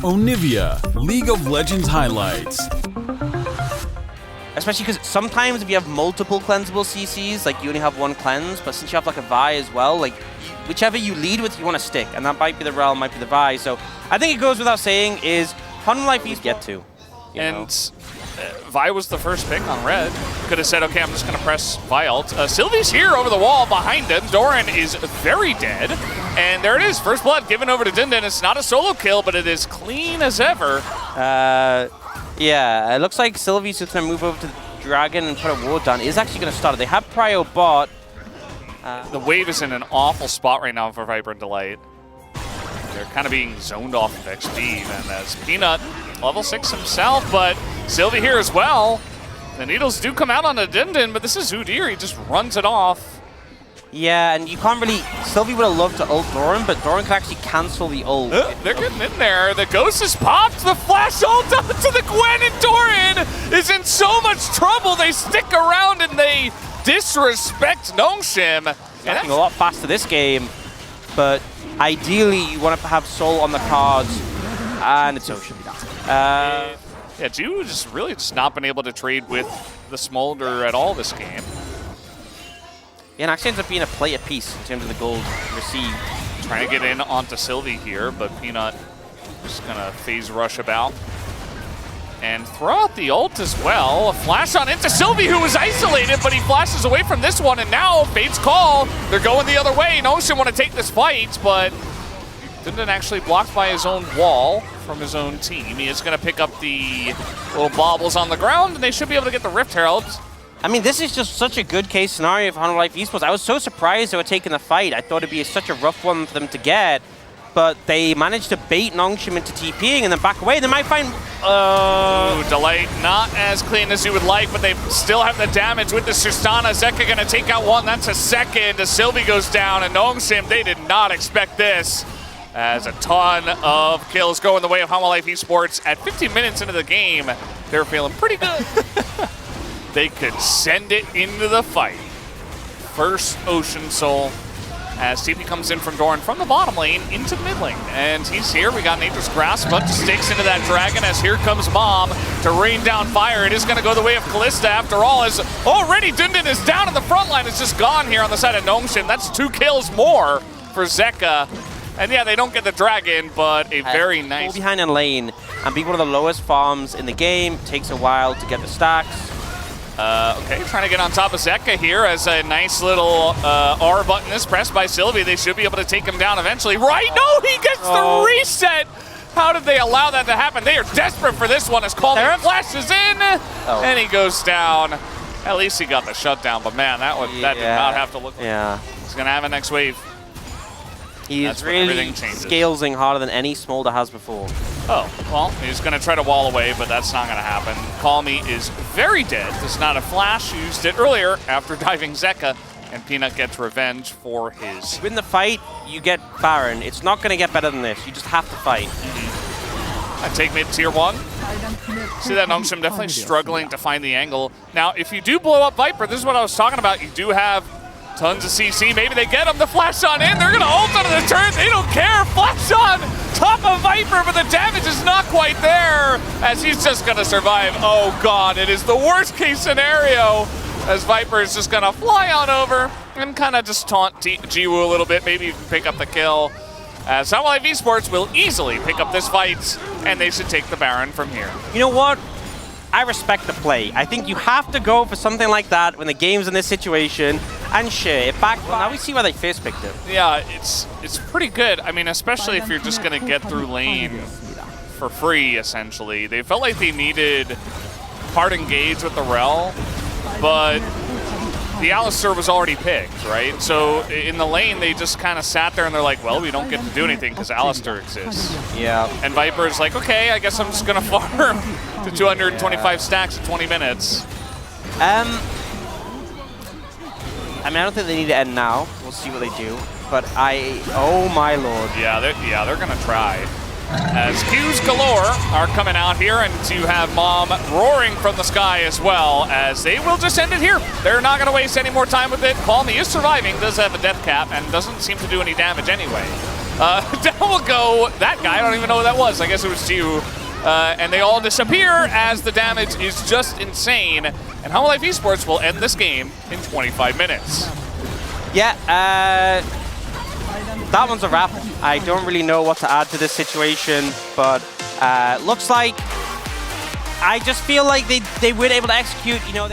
Onivia, League of Legends highlights. Especially because sometimes if you have multiple cleansable CCs, like you only have one cleanse, but since you have like a Vi as well, like whichever you lead with, you want to stick, and that might be the Realm, might be the Vi. So I think it goes without saying is Hanwha Esports get to. And Vi was the first pick on red. Could have said, okay, I'm just going to press Vi ult. Sylvie's here over the wall behind him. Doran is very dead. And there it is, first blood given over to Dindin. It's not a solo kill, but it is clean as ever. Yeah, it looks like Sylvie's just going to move over to the Dragon and put a ward down. He's actually going to start it. They have Prio bot. The wave is in an awful spot right now for Viper and Delight. They're kind of being zoned off of XP, and as Peanut, level 6 himself, but Sylvie here as well. The needles do come out on the Dindin, but this is Udyr. He just runs it off. Yeah, and you can't really... Sylvie would have loved to ult Doran, but Doran can actually cancel the ult. They're getting in there. The Ghost is popped. The flash ult onto the Gwen, and Doran is in so much trouble. They stick around and they disrespect Nongshim. Acting a lot faster this game, but ideally you want to have Soul on the cards, and it's Ocean. Yeah, Ju just really just not been able to trade with the Smolder at all this game. Yeah, and actually ends up being a play apiece in terms of the gold received. Trying to get in onto Sylvie here, but Peanut just gonna phase rush about. And throw out the ult as well. A flash on into Sylvie, who was isolated, but he flashes away from this one, and now Fate's call. They're going the other way. Notion want to take this fight, but Dindin actually blocked by his own wall from his own team. He is going to pick up the little baubles on the ground, and they should be able to get the Rift Heralds. I mean, this is just such a good case scenario for Hanwha Esports. I was so surprised they were taking the fight. I thought it'd be such a rough one for them to get, but they managed to bait Nongshim into TPing and then back away. They might find... Ooh, Delight not as clean as you would like, but they still have the damage with the Tristana. Zeka gonna take out one, that's a second. Sylvie goes down, and Nongshim, they did not expect this. As a ton of kills go in the way of Hanwha Esports. At 15 minutes into the game, they're feeling pretty good. They could send it into the fight. First Ocean Soul, as TP comes in from Doran from the bottom lane into mid lane. And he's here. We got Nature's Grasp, but stakes into that Dragon as here comes Mom to rain down fire. It is going to go the way of Kalista after all, as already Dindin is down in the front line. It's just gone here on the side of Nongshim. That's 2 kills more for Zeka. And yeah, they don't get the Dragon, but a very nice... Fall behind in lane and be one of the lowest farms in the game. Takes a while to get the stacks. Okay, trying to get on top of Zeka here as a nice little R button is pressed by Sylvie. They should be able to take him down eventually. Right? No, he gets the reset! How did they allow that to happen? They are desperate for this one as Calder flashes in, and he goes down. At least he got the shutdown, but man, that did not have to look like he's going to have a next wave. He's really scalesing harder than any Smolder has before. Oh, well, he's going to try to wall away, but that's not going to happen. Call Me is very dead. There's not a flash. Used it earlier after diving Zeka, and Peanut gets revenge for his... Win the fight, you get Baron. It's not going to get better than this. You just have to fight. I take mid tier 1. See that Nongshim definitely struggling to find the angle. Now, if you do blow up Viper, this is what I was talking about. You do have tons of CC. Maybe they get him. The flash on in. They're going to ult onto the turret. They don't care. Flash on top of Viper, but the damage is not quite there as he's just going to survive. Oh, God. It is the worst case scenario as Viper is just going to fly on over and kind of just taunt Jiwoo a little bit. Maybe you can pick up the kill. As Hanwha Esports will easily pick up this fight, and they should take the Baron from here. You know what? I respect the play. I think you have to go for something like that when the game's in this situation, and sure, it backfired. Now we see why they first picked it. Yeah, it's pretty good. I mean, especially if you're just going to get through lane for free, essentially. They felt like they needed hard engage with the Rel, but the Alistar was already picked, right? So in the lane, they just kind of sat there and they're like, well, we don't get to do anything because Alistar exists. Yeah. And Viper's like, okay, I guess I'm just going to farm to 225 stacks in 20 minutes. I mean, I don't think they need to end now. We'll see what they do. But oh my lord. Yeah, they're going to try. As Qs galore are coming out here, and you have Mom roaring from the sky as well, as they will just end it here. They're not going to waste any more time with it. Call Me is surviving, does have a death cap, and doesn't seem to do any damage anyway. Down will go that guy. I don't even know who that was. I guess it was you. And they all disappear as the damage is just insane. And Hanwha Esports will end this game in 25 minutes. Yeah, that one's a wrap. I don't really know what to add to this situation, but looks like I just feel like they were able to execute, you know,